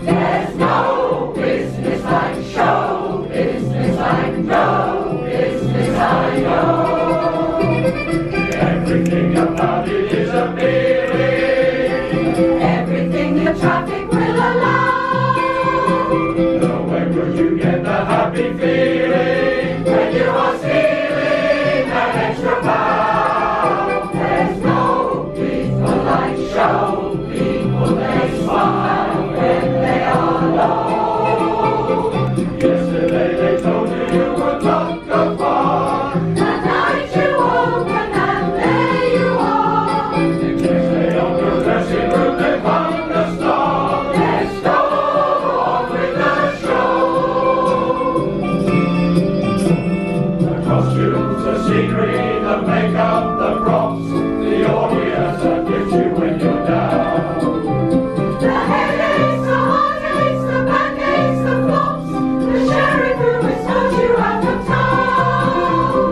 There's no business like show business, like no business I know. Everything about it is appealing, everything the traffic will allow. Nowhere could you get the happy feeling when you are stealing that extra pound. There's no people like show people, they smile when they are low. Yesterday they told you you would not go far. Tonight you open and there you are. Next day on your dressing room they found a star. Let's go on with the show. The costumes, the scenery, the makeup, the props, the audience that gives you when you're down. The headaches, the heartaches, the backaches, the flops, the sheriff who has taught you out of town.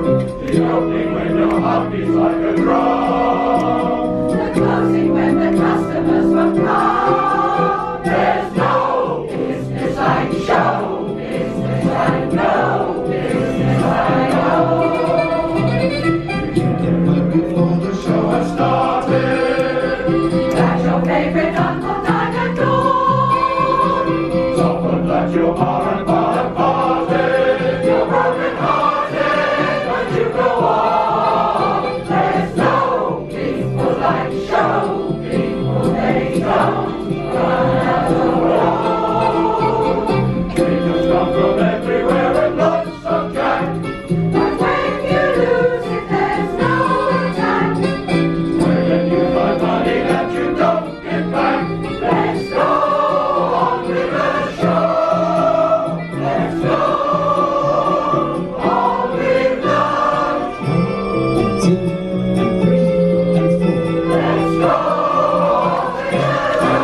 The opening when your heart beats like a drum. The closing when the customers will come. There's no business like show business, like no business I know. Before the show has started, that's your favorite Uncle Diamond Dawn. Someone that your bar and bar parted, you're broken hearted, but you go on. There's no people like show people, they don't run out of road. Victims come from everywhere and lots of jack, but when you lose it, there's no attack. When you find money that you don't get back, let's go on with the show. Let's go on with the 1, 2, and 3, and 4. let's go on with the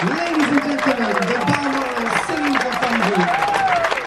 Ladies and gentlemen, the